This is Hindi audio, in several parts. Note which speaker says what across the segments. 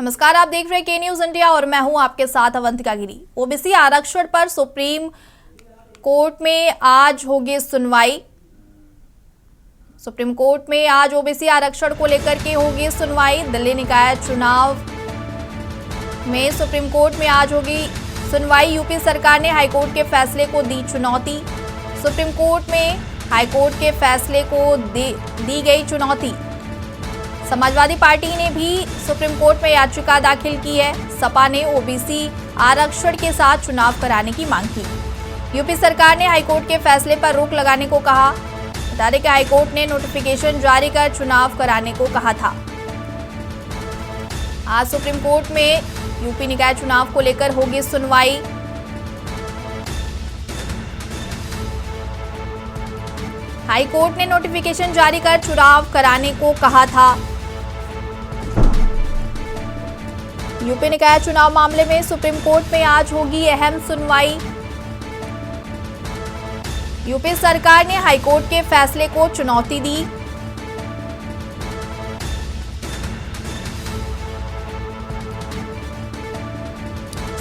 Speaker 1: नमस्कार, आप देख रहे हैं के न्यूज इंडिया और मैं हूं आपके साथ अवंतिका गिरी। ओबीसी आरक्षण पर सुप्रीम कोर्ट में आज होगी सुनवाई। सुप्रीम कोर्ट में आज ओबीसी आरक्षण को लेकर के होगी सुनवाई। दिल्ली निकाय चुनाव में सुप्रीम कोर्ट में आज होगी सुनवाई। यूपी सरकार ने हाईकोर्ट के फैसले को दी चुनौती। सुप्रीम कोर्ट में हाईकोर्ट के फैसले को दी गई चुनौती। समाजवादी पार्टी ने भी सुप्रीम कोर्ट में याचिका दाखिल की है। सपा ने ओबीसी आरक्षण के साथ चुनाव कराने की मांग की। यूपी सरकार ने हाईकोर्ट के फैसले पर रोक लगाने को कहा। बता दें कि हाईकोर्ट ने नोटिफिकेशन जारी कर चुनाव कराने को कहा था। आज सुप्रीम कोर्ट में यूपी निकाय चुनाव को लेकर होगी सुनवाई। हाईकोर्ट ने नोटिफिकेशन जारी कर चुनाव कराने को कहा था। यूपी निकाय चुनाव मामले में सुप्रीम कोर्ट में आज होगी अहम सुनवाई। यूपी सरकार ने हाईकोर्ट के फैसले को चुनौती दी।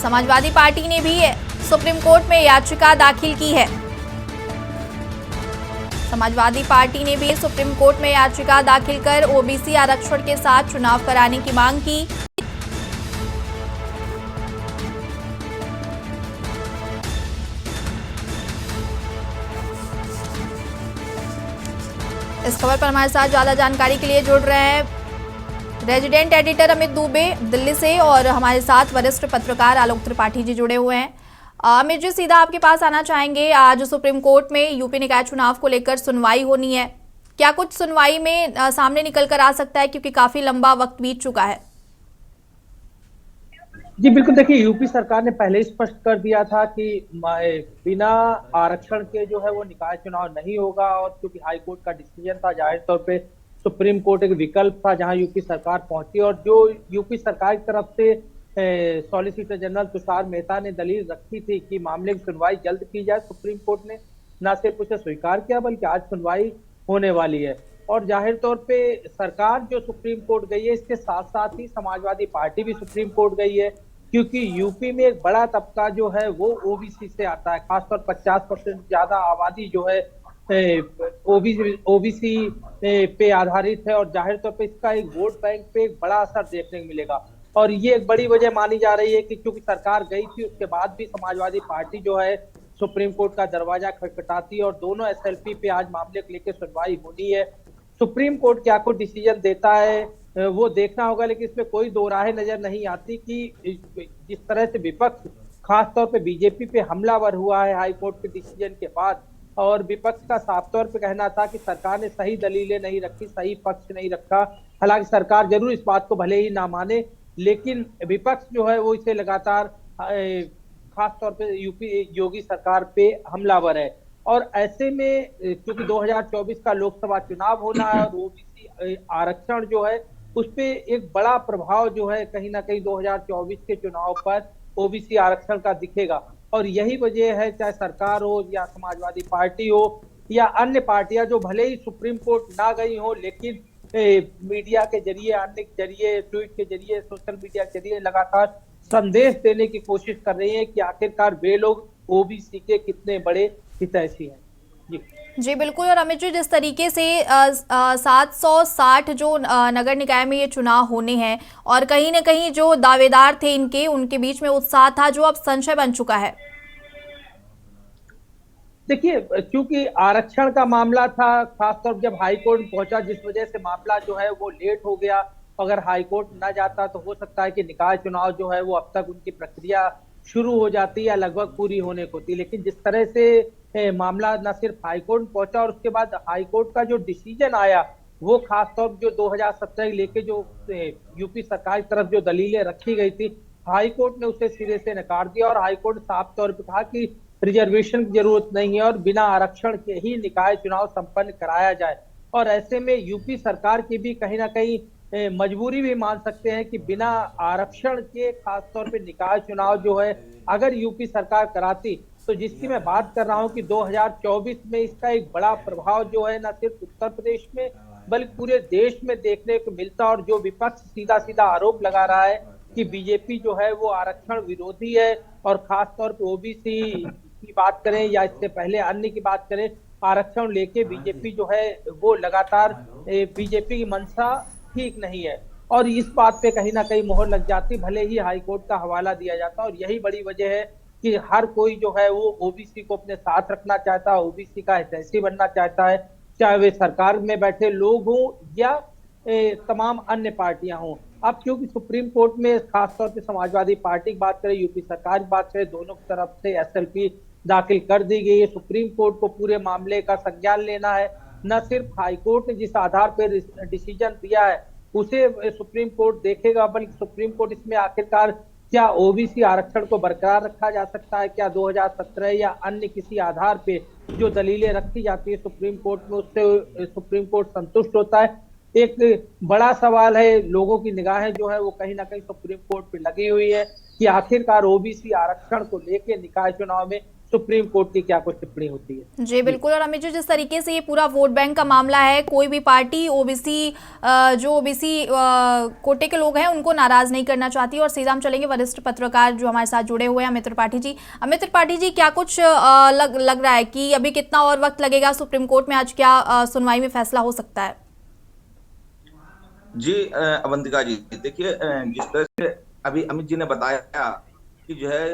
Speaker 1: समाजवादी पार्टी ने भी सुप्रीम कोर्ट में याचिका दाखिल की है। समाजवादी पार्टी ने भी सुप्रीम कोर्ट में याचिका दाखिल कर ओबीसी आरक्षण के साथ चुनाव कराने की मांग की। इस खबर पर हमारे साथ ज्यादा जानकारी के लिए जुड़ रहे हैं रेजिडेंट एडिटर अमित दुबे दिल्ली से और हमारे साथ वरिष्ठ पत्रकार आलोक त्रिपाठी जी जुड़े हुए हैं। अमित जी, सीधा आपके पास आना चाहेंगे। आज सुप्रीम कोर्ट में यूपी निकाय चुनाव को लेकर सुनवाई होनी है। क्या कुछ सुनवाई में सामने निकल कर आ सकता है, क्योंकि काफी लंबा वक्त बीत चुका है?
Speaker 2: जी बिल्कुल, देखिए यूपी सरकार ने पहले ही स्पष्ट कर दिया था कि बिना आरक्षण के जो है वो निकाय चुनाव नहीं होगा, और क्योंकि हाई कोर्ट का डिसीजन था, जाहिर तौर पे सुप्रीम कोर्ट एक विकल्प था जहां यूपी सरकार पहुंची। और जो यूपी सरकार की तरफ से सॉलिसिटर जनरल तुषार मेहता ने दलील रखी थी कि मामले की सुनवाई जल्द की जाए, सुप्रीम कोर्ट ने न सिर्फ उसे स्वीकार किया बल्कि आज सुनवाई होने वाली है। और जाहिर तौर पे सरकार जो सुप्रीम कोर्ट गई है, इसके साथ साथ ही समाजवादी पार्टी भी सुप्रीम कोर्ट गई है, क्योंकि यूपी में एक बड़ा तबका जो है वो ओबीसी से आता है। खासतौर 50% ज्यादा आबादी जो है ओबीसी पे आधारित है, और जाहिर तौर पे इसका एक वोट बैंक पे एक बड़ा असर देखने को मिलेगा। और ये एक बड़ी वजह मानी जा रही है कि क्योंकि सरकार गई थी, उसके बाद भी समाजवादी पार्टी जो है सुप्रीम कोर्ट का दरवाजा खटखटाती, और दोनों एसएलपी पे आज मामले को लेकर सुनवाई होनी है। सुप्रीम कोर्ट क्या कुछ डिसीजन देता है वो देखना होगा, लेकिन इसमें कोई दो राहें नजर नहीं आती कि जिस तरह से विपक्ष खासतौर पे बीजेपी पे हमलावर हुआ है हाई कोर्ट के डिसीजन के बाद, और विपक्ष का साफ तौर पे कहना था कि सरकार ने सही दलीलें नहीं रखी, सही पक्ष नहीं रखा। हालांकि सरकार जरूर इस बात को भले ही ना माने, लेकिन विपक्ष जो है वो इसे लगातार खासतौर पे यूपी योगी सरकार पे हमलावर है। और ऐसे में क्योंकि 2024 का लोकसभा चुनाव होना है, और ओबीसी आरक्षण जो है उस पे एक बड़ा प्रभाव जो है कहीं ना कहीं 2024 के चुनाव पर ओबीसी आरक्षण का दिखेगा। और यही वजह है, चाहे सरकार हो या समाजवादी पार्टी हो या अन्य पार्टियां जो भले ही सुप्रीम कोर्ट ना गई हो, लेकिन मीडिया के जरिए, अन्य के जरिए, ट्वीट के जरिए, सोशल मीडिया के जरिए लगातार संदेश देने की कोशिश कर रही है कि आखिरकार वे लोग ओबीसी के कितने बड़े हितैषी हैं।
Speaker 1: जी बिल्कुल। और अमित जी, जिस तरीके से 760 जो नगर निकाय में ये चुनाव होने हैं, और कहीं न कहीं जो दावेदार थे उनके बीच में उत्साह था, जो अब संशय बन चुका है।
Speaker 2: देखिए, क्योंकि आरक्षण का मामला था, खासतौर जब हाई कोर्ट पहुंचा, जिस वजह से मामला जो है वो लेट हो गया। अगर हाई कोर्ट न जाता तो हो सकता है कि निकाय चुनाव जो है वो अब तक उनकी प्रक्रिया शुरू हो जाती या लगभग पूरी होने को थी। लेकिन जिस तरह से मामला न सिर्फ हाई कोर्ट पहुंचा, और उसके बाद हाई कोर्ट का जो डिसीजन आया वो खासतौर जो 2017 लेके जो यूपी सरकार की तरफ जो दलीलें रखी गई थी, हाई कोर्ट ने उसे सिरे से नकार दिया। और हाई कोर्ट साफ तौर पर कहा कि रिजर्वेशन की जरूरत नहीं है और बिना आरक्षण के ही निकाय चुनाव संपन्न कराया जाए। और ऐसे में यूपी सरकार की भी कहीं ना कहीं मजबूरी भी मान सकते हैं कि बिना आरक्षण के खासतौर पे निकाय चुनाव जो है अगर यूपी सरकार कराती, तो जिसकी मैं बात कर रहा हूं कि 2024 में इसका एक बड़ा प्रभाव जो है न सिर्फ उत्तर प्रदेश में बल्कि पूरे देश में देखने को मिलता। और जो विपक्ष सीधा सीधा आरोप लगा रहा है कि बीजेपी जो है वो आरक्षण विरोधी है, और खासतौर पर ओबीसी की बात करें या इससे पहले अन्य की बात करें, आरक्षण लेके बीजेपी जो है वो लगातार, बीजेपी की मंशा ठीक नहीं है। और इस बात पे कहीं ना कहीं मोहर लग जाती, भले ही हाईकोर्ट का हवाला दिया जाता, और यही बड़ी वजह है कि हर कोई जो है वो ओबीसी को अपने साथ रखना चाहता है, ओबीसी का हितैषी बनना चाहता है, चाहे वे सरकार में बैठे लोग हों या तमाम अन्य पार्टियां हों। अब क्योंकि सुप्रीम कोर्ट में खासतौर पे समाजवादी पार्टी की बात करें, यूपी सरकार की बात करें, दोनों की तरफ से एसएलपी दाखिल कर दी गई है। सुप्रीम कोर्ट को पूरे मामले का संज्ञान लेना है। न सिर्फ हाईकोर्ट ने जिस आधार पर डिसीजन दिया है उसे सुप्रीम कोर्ट देखेगा, बल्कि सुप्रीम कोर्ट इसमें आखिरकार क्या ओबीसी आरक्षण को बरकरार रखा जा सकता है, क्या 2017 या अन्य किसी आधार पे जो दलीलें रखी जाती है सुप्रीम कोर्ट में उससे सुप्रीम कोर्ट संतुष्ट होता है। एक बड़ा सवाल है, लोगों की निगाहें जो है वो कहीं ना कहीं सुप्रीम कोर्ट पे लगी हुई है कि आखिरकार ओबीसी आरक्षण को लेकर निकाय चुनाव में सुप्रीम कोर्ट की क्या कुछ टिप्पणी होती है।
Speaker 1: जी बिल्कुल। और अमित जी, जिस तरीके से ये पूरा वोट बैंक का मामला है, कोई भी पार्टी ओबीसी जो ओबीसी कोटे के लोग हैं उनको नाराज नहीं करना चाहती। और सीधा हम चलेंगे वरिष्ठ पत्रकार जो हमारे साथ जुड़े हुए हैं, अमित त्रिपाठी जी। अमित त्रिपाठी जी, क्या कुछ लग रहा है कि अभी कितना और वक्त लगेगा सुप्रीम कोर्ट में, आज क्या सुनवाई में फैसला हो सकता है?
Speaker 3: जी अवंतिका जी, देखिए जिस तरह से अभी अमित जी ने बताया कि जो है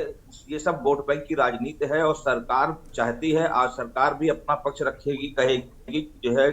Speaker 3: ये सब वोट बैंक की राजनीति है, और सरकार चाहती है, आज सरकार भी अपना पक्ष रखेगी, कहेगी जो है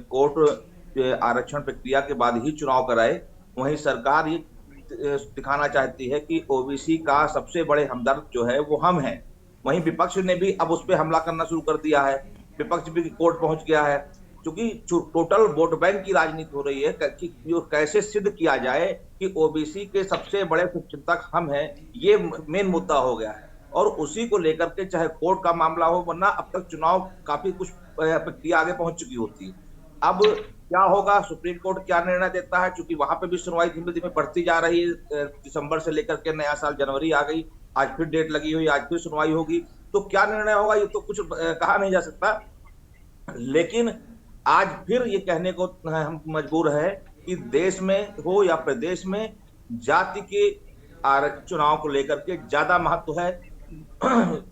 Speaker 3: कोर्ट आरक्षण प्रक्रिया के बाद ही चुनाव कराए। वहीं सरकार ये दिखाना चाहती है कि ओबीसी का सबसे बड़े हमदर्द जो है वो हम हैं। वहीं विपक्ष ने भी अब उस पर हमला करना शुरू कर दिया है, विपक्ष भी कोर्ट पहुंच गया है, क्योंकि टोटल वोट बैंक की राजनीति हो रही है कि कैसे सिद्ध किया जाए कि ओबीसी के सबसे बड़े शुभचिंतक हम हैं। ये मेन मुद्दा हो गया है, और उसी को लेकर के चाहे कोर्ट का मामला हो, वरना अब तक चुनाव काफी कुछ प्रक्रिया आगे पहुंच चुकी होती है। अब क्या होगा, सुप्रीम कोर्ट क्या निर्णय देता है, क्योंकि वहां पे भी सुनवाई धीमे धीमे बढ़ती जा रही है। दिसंबर से लेकर के नया साल जनवरी आ गई, आज फिर डेट लगी हुई, आज फिर सुनवाई होगी। तो क्या निर्णय होगा ये तो कुछ कहा नहीं जा सकता, लेकिन आज फिर ये कहने को हम मजबूर है कि देश में हो या प्रदेश में जाति के चुनाव को लेकर के ज्यादा महत्व है।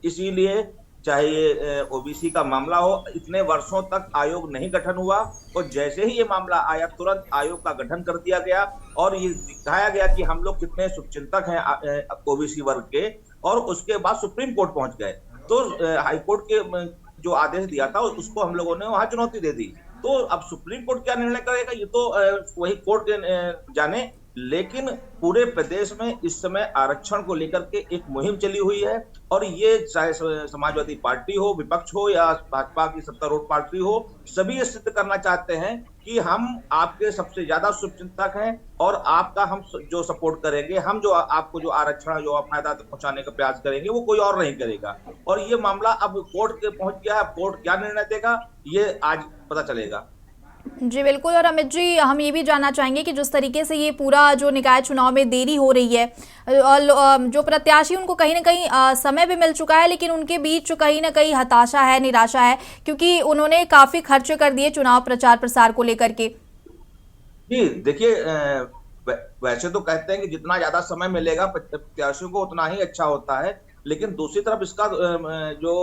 Speaker 3: इसीलिए चाहे ये ओबीसी का मामला हो, इतने वर्षों तक आयोग नहीं गठन हुआ, और जैसे ही ये मामला आया तुरंत आयोग का गठन कर दिया गया, और ये दिखाया गया कि हम लोग कितने शुभचिंतक हैं ओबीसी वर्ग के। और उसके बाद सुप्रीम कोर्ट पहुंच गए, तो हाईकोर्ट के जो आदेश दिया था उसको हम लोगों ने वहां चुनौती दे दी। तो अब सुप्रीम कोर्ट क्या निर्णय करेगा ये तो वही कोर्ट जाने, लेकिन पूरे प्रदेश में इस समय आरक्षण को लेकर के एक मुहिम चली हुई है, और ये चाहे समाजवादी पार्टी हो, विपक्ष हो या भाजपा की सत्तारूढ़ पार्टी हो, सभी ये सिद्ध करना चाहते हैं कि हम आपके सबसे ज्यादा शुभचिंतक हैं, और आपका हम जो सपोर्ट करेंगे, हम जो आपको जो आरक्षण जो फायदा पहुंचाने का प्रयास करेंगे वो कोई और नहीं करेगा। और ये मामला अब कोर्ट के पहुंच गया है, कोर्ट क्या निर्णय देगा ये आज पता चलेगा।
Speaker 1: जी बिल्कुल। और अमित जी, हम ये भी जानना चाहेंगे कि जिस तरीके से ये पूरा जो निकाय चुनाव में देरी हो रही है, और जो प्रत्याशी उनको कहीं ना कहीं समय भी मिल चुका है, लेकिन उनके बीच कहीं ना कहीं हताशा है, निराशा है, क्योंकि उन्होंने काफी खर्च कर दिए चुनाव प्रचार प्रसार को लेकर के।
Speaker 3: जी देखिए, वैसे तो कहते हैं कि जितना ज्यादा समय मिलेगा प्रत्याशियों को उतना ही अच्छा होता है, लेकिन दूसरी तरफ इसका जो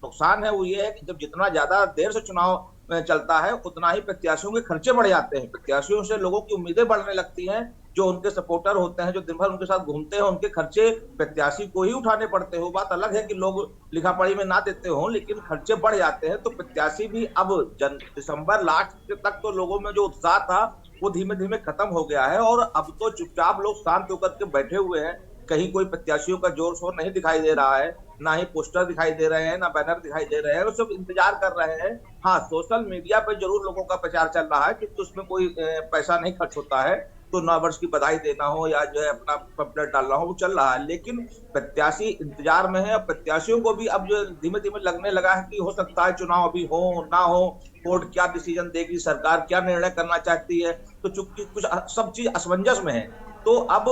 Speaker 3: नुकसान है वो ये है कि जब जितना ज्यादा देर से चुनाव चलता है उतना ही प्रत्याशियों के खर्चे बढ़ जाते हैं, प्रत्याशियों से लोगों की उम्मीदें बढ़ने लगती हैं। जो उनके सपोर्टर होते हैं, जो दिन भर उनके साथ घूमते हैं, उनके खर्चे प्रत्याशी को ही उठाने पड़ते हो। बात अलग है कि लोग लिखा पढ़ी में ना देते हो, लेकिन खर्चे बढ़ जाते हैं। तो प्रत्याशी भी अब दिसंबर लास्ट तक तो लोगों में जो उत्साह था वो धीमे धीमे खत्म हो गया है, और अब तो चुपचाप लोग शांत होकर के बैठे हुए हैं। कहीं कोई प्रत्याशियों का जोर शोर नहीं दिखाई दे रहा है, ना ही पोस्टर दिखाई दे रहे हैं, ना बैनर दिखाई दे रहे हैं, वो सब इंतजार कर रहे हैं। हाँ, सोशल मीडिया पे जरूर लोगों का प्रचार चल रहा है, क्योंकि उसमें कोई पैसा नहीं खर्च होता है, तो नव वर्ष की बधाई देना हो या जो है अपना पम्पलेट डालना हो वो चल रहा है। लेकिन प्रत्याशी इंतजार में है, और प्रत्याशियों को भी अब जो धीमे धीमे लगने लगा है कि हो सकता है चुनाव अभी हो ना हो, कोर्ट क्या डिसीजन देगी, सरकार क्या निर्णय करना चाहती है। तो चूंकि कुछ सब चीज असमंजस में है, तो अब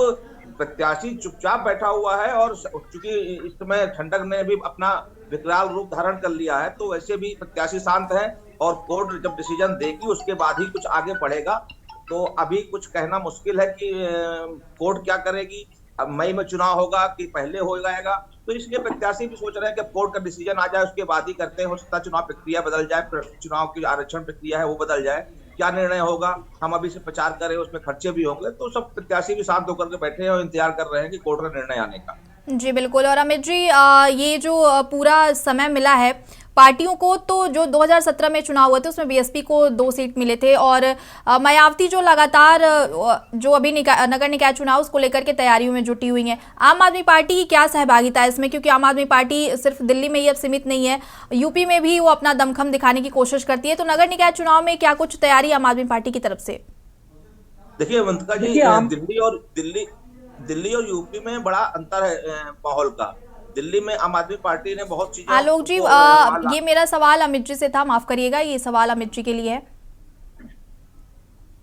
Speaker 3: प्रत्याशी चुपचाप बैठा हुआ है, और चूंकि इस समय ठंडक ने भी अपना विकराल रूप धारण कर लिया है, तो वैसे भी प्रत्याशी शांत है, और कोर्ट जब डिसीजन देगी उसके बाद ही कुछ आगे बढ़ेगा। तो अभी कुछ कहना मुश्किल है कि कोर्ट क्या करेगी। अब मई में चुनाव होगा कि पहले हो जाएगा, तो इसलिए प्रत्याशी भी सोच रहे हैं कि कोर्ट का डिसीजन आ जाए उसके बाद ही करते हैं। हो सकता है चुनाव प्रक्रिया बदल जाए, चुनाव की आरक्षण प्रक्रिया है वो बदल जाए। क्या निर्णय होगा, हम अभी से प्रचार करें, उसमें खर्चे भी होंगे, तो सब प्रत्याशी भी साथ होकर के बैठे हैं और इंतजार कर रहे हैं कि कोर्ट का निर्णय आने का।
Speaker 1: जी बिल्कुल। और अमित जी, ये जो पूरा समय मिला है पार्टियों को, तो जो 2017 में चुनाव हुए थे उसमें बीएसपी को 2 सीट मिले थे, और मायावती जो लगातार जो अभी नगर निकाय चुनाव उसको लेकर के तैयारियों में जुटी हुई हैं, आम आदमी पार्टी की क्या सहभागिता है इसमें? क्योंकि आम आदमी पार्टी सिर्फ दिल्ली में ही अब सीमित नहीं है, यूपी में भी वो अपना दमखम दिखाने की कोशिश करती है। तो नगर निकाय चुनाव में क्या कुछ तैयारी आम आदमी पार्टी की तरफ से?
Speaker 3: देखिए अवंतिका जी, दिल्ली और यूपी में बड़ा अंतर है माहौल का। दिल्ली में आम आदमी पार्टी ने बहुत चीजें।
Speaker 1: आलोक जी, ये मेरा सवाल अमित जी से था, माफ करिएगा, ये सवाल अमित जी के लिए है।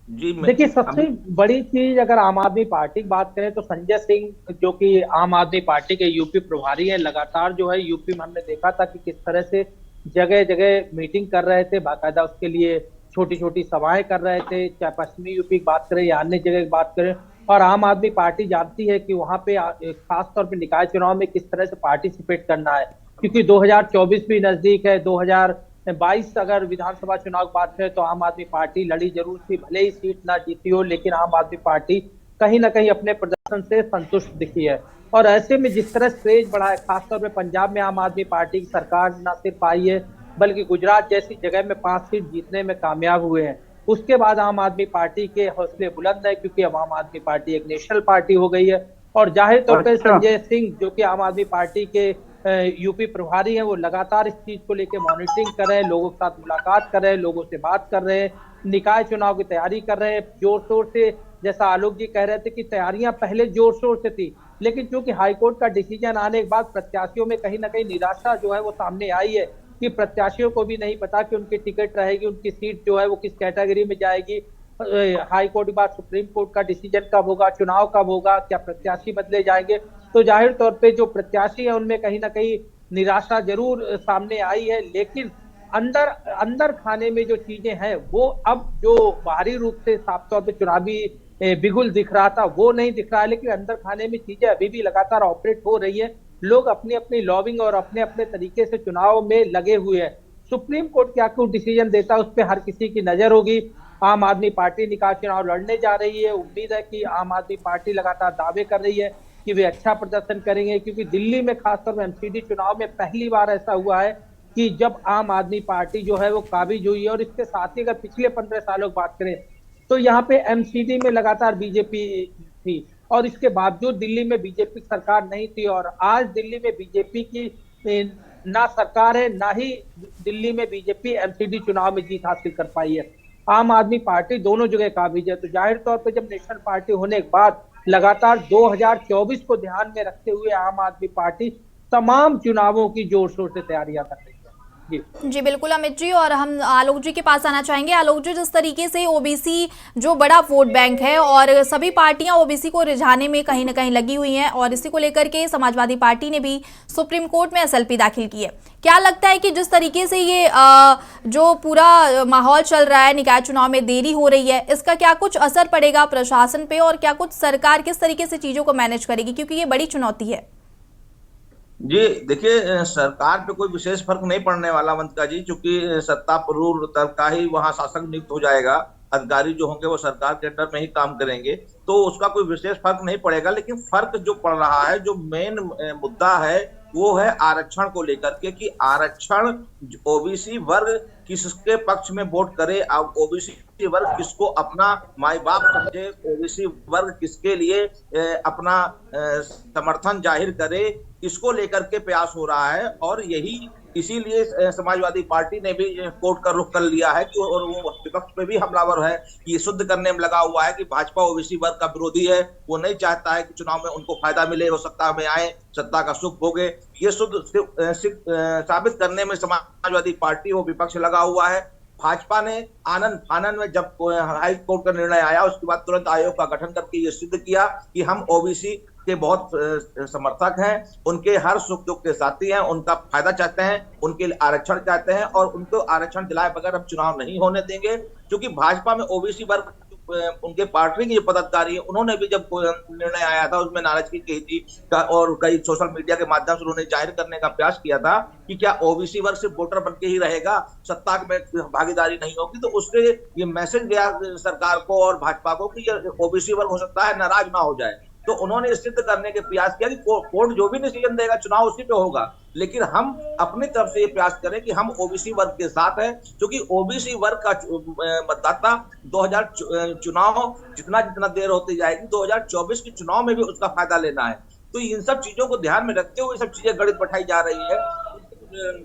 Speaker 3: जी
Speaker 2: देखिए, सबसे बड़ी चीज अगर आम आदमी पार्टी की बात करें तो संजय सिंह जो कि आम आदमी पार्टी के यूपी प्रभारी हैं, लगातार जो है यूपी में हमने देखा था कि किस तरह से जगह जगह मीटिंग कर रहे थे, बाकायदा उसके लिए छोटी छोटी सभाएं कर रहे थे, चाहे पश्चिमी यूपी की बात करें या अन्य जगह की बात करें। और आम आदमी पार्टी जानती है कि वहां पे खासतौर पे निकाय चुनाव में किस तरह से पार्टिसिपेट करना है, क्योंकि 2024 भी नजदीक है। 2022 अगर विधानसभा चुनाव की बात करें तो आम आदमी पार्टी लड़ी जरूर थी, भले ही सीट ना जीती हो, लेकिन आम आदमी पार्टी कहीं ना कहीं अपने प्रदर्शन से संतुष्ट दिखी है। और ऐसे में जिस तरह क्रेज बढ़ा है, खासतौर पे पंजाब में आम आदमी पार्टी की सरकार न सिर्फ आई है बल्कि गुजरात जैसी जगह में 5 सीट जीतने में कामयाब हुए हैं। उसके बाद आम आदमी पार्टी के हौसले बुलंद है, क्योंकि अब आम आदमी पार्टी एक नेशनल पार्टी हो गई है। और जाहिर तौर पर संजय सिंह जो कि आम आदमी पार्टी के यूपी प्रभारी हैं, वो लगातार इस चीज को लेकर मॉनिटरिंग कर रहे हैं, लोगों के साथ मुलाकात कर रहे हैं, लोगों से बात कर रहे हैं, निकाय चुनाव की तैयारी कर रहे हैं जोर शोर से। जैसा आलोक जी कह रहे थे कि तैयारियां पहले जोर शोर से थी, लेकिन चूंकि हाईकोर्ट का डिसीजन आने के बाद प्रत्याशियों में कहीं ना कहीं निराशा जो है वो सामने आई है कि प्रत्याशियों को भी नहीं पता कि उनकी टिकट रहेगी, उनकी सीट जो है वो किस कैटेगरी में जाएगी। हाई कोर्ट के बाद सुप्रीम कोर्ट का डिसीजन कब होगा, चुनाव कब होगा, क्या प्रत्याशी बदले जाएंगे। तो जाहिर तौर पे जो प्रत्याशी है उनमें कहीं ना कहीं निराशा जरूर सामने आई है, लेकिन अंदर खाने में जो चीजें हैं वो अब जो बाहरी रूप से साफ तौर पे चुनावी बिगुल दिख रहा था वो नहीं दिख रहा है, लेकिन अंदर खाने में चीजें अभी भी लगातार ऑपरेट हो रही है। लोग अपनी अपनी लॉबिंग और अपने अपने तरीके से चुनाव में लगे हुए हैं। सुप्रीम कोर्ट क्या कुछ डिसीजन देता है उस पर हर किसी की नजर होगी। आम आदमी पार्टी निकाय चुनाव लड़ने जा रही है, उम्मीद है कि आम आदमी पार्टी लगातार दावे कर रही है कि वे अच्छा प्रदर्शन करेंगे, क्योंकि दिल्ली में खासतौर पर एमसीडी चुनाव में पहली बार ऐसा हुआ है कि जब आम आदमी पार्टी जो है वो काबिज हुई है। और इसके साथ ही अगर पिछले 15 सालों की बात करें तो यहाँ पे एमसीडी में लगातार बीजेपी थी, और इसके बावजूद दिल्ली में बीजेपी सरकार नहीं थी। और आज दिल्ली में बीजेपी की ना सरकार है, ना ही दिल्ली में बीजेपी एमसीडी चुनाव में जीत हासिल कर पाई है। आम आदमी पार्टी दोनों जगह काबिज है। तो जाहिर तौर पर जब नेशनल पार्टी होने के बाद लगातार 2024 को ध्यान में रखते हुए आम आदमी पार्टी तमाम चुनावों की जोर शोर से तैयारियां कर रही है।
Speaker 1: जी बिल्कुल अमित जी, और हम आलोक जी के पास आना चाहेंगे। आलोक जी, जिस तरीके से ओबीसी जो बड़ा वोट बैंक है और सभी पार्टियां ओबीसी को रिझाने में कहीं ना कहीं लगी हुई हैं, और इसी को लेकर के समाजवादी पार्टी ने भी सुप्रीम कोर्ट में एसएलपी दाखिल की है, क्या लगता है कि जिस तरीके से ये जो पूरा माहौल चल रहा है, निकाय चुनाव में देरी हो रही है, इसका क्या कुछ असर पड़ेगा प्रशासन पे, और क्या कुछ सरकार किस तरीके से चीजों को मैनेज करेगी, क्योंकि ये बड़ी चुनौती है?
Speaker 3: जी देखिए, सरकार पे कोई विशेष फर्क नहीं पड़ने वाला अवंतिका जी, क्योंकि सत्ता पुरूर तक का ही वहां शासक नियुक्त हो जाएगा। अधिकारी जो होंगे वो सरकार के अंडर में ही काम करेंगे, तो उसका कोई विशेष फर्क नहीं पड़ेगा। लेकिन फर्क जो पड़ रहा है, जो मेन मुद्दा है वो है आरक्षण को लेकर के, कि आरक्षण ओबीसी वर्ग किसके पक्ष में वोट करे, ओबीसी वर्ग किसको अपना माई बाप समझे, ओबीसी वर्ग किसके लिए अपना समर्थन जाहिर करे, इसको लेकर के प्रयास हो रहा है। और यही इसीलिए समाजवादी पार्टी ने भी कोर्ट का रुख कर लिया है कि, और वो विपक्ष पे भी हमलावर है कि ये सिद्ध करने में लगा हुआ है कि भाजपा ओबीसी वर्ग का विरोधी है, वो नहीं चाहता है कि चुनाव में उनको फायदा मिले, हो सत्ता में आए, सत्ता का सुख भोगे। ये साबित करने में समाजवादी पार्टी वो विपक्ष लगा हुआ है। भाजपा ने आनंद फानन में जब हाई कोर्ट का निर्णय आया उसके बाद तुरंत आयोग का गठन करके ये सिद्ध किया कि हम ओबीसी के बहुत समर्थक हैं, उनके हर सुख दुख के साथी हैं, उनका फायदा चाहते हैं, उनके लिए आरक्षण चाहते हैं, और उनको आरक्षण दिलाए बगैर हम चुनाव नहीं होने देंगे। क्योंकि भाजपा में ओबीसी वर्ग उनके पार्टी के जो पदाधिकारी है उन्होंने भी जब कोई निर्णय आया था उसमें नाराजगी की थी और कई सोशल मीडिया के माध्यम से उन्होंने जाहिर करने का प्रयास किया था कि क्या ओबीसी वर्ग सिर्फ वोटर बन के ही रहेगा, सत्ता में भागीदारी नहीं होगी। तो उसके ये मैसेज गया सरकार को और भाजपा को कि ओबीसी वर्ग हो सकता है नाराज ना हो जाए। तो उन्होंने सिद्ध करने के प्रयास किया कि कोर्ट जो भी डिसीजन देगा चुनाव उसी पे होगा, लेकिन हम अपनी तरफ से ये प्रयास करें कि हम ओबीसी वर्ग के साथ हैं, क्योंकि ओबीसी वर्ग का मतदाता 2000 चुनाव जितना देर होती जाएगी 2024 के चुनाव में भी उसका फायदा लेना है। तो इन सब चीजों को ध्यान में रखते हुए सब चीजें गणित बैठाई जा रही है।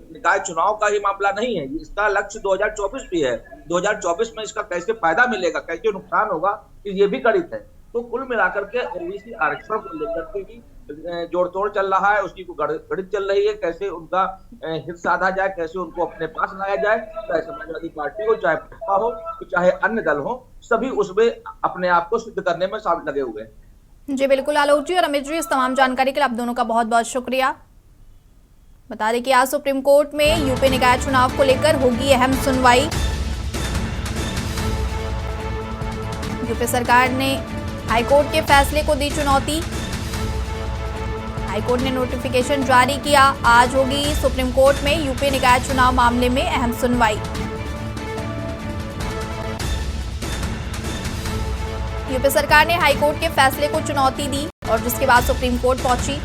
Speaker 3: निकाय चुनाव का ही मामला नहीं है, इसका लक्ष्य 2024 भी है। 2024 में इसका कैसे फायदा मिलेगा, कैसे नुकसान होगा, ये भी गणित है। तो कुल मिलाकर के ओबीसी आरक्षण को लेकर के भी जोड़ तोड़ चल रहा है, उसकी गणित चल रही है, कैसे उनका हित साधा जाए, कैसे उनको अपने पास लाया जाए। चाहे समाजवादी पार्टी हो, चाहे भाजपा हो, चाहे अन्य दल हो, सभी उसमें अपने आप को सिद्ध करने में शामिल लगे हुए हैं।
Speaker 1: जी बिल्कुल आलोक जी और अमित जी, इस तमाम जानकारी के लिए आप दोनों का बहुत बहुत शुक्रिया। बता दें कि आज सुप्रीम कोर्ट में यूपी निकाय चुनाव को लेकर होगी अहम सुनवाई। यूपी सरकार ने हाईकोर्ट के फैसले को दी चुनौती। हाईकोर्ट ने नोटिफिकेशन जारी किया। आज होगी सुप्रीम कोर्ट में यूपी निकाय चुनाव मामले में अहम सुनवाई। यूपी सरकार ने हाईकोर्ट के फैसले को चुनौती दी और जिसके बाद सुप्रीम कोर्ट पहुंची।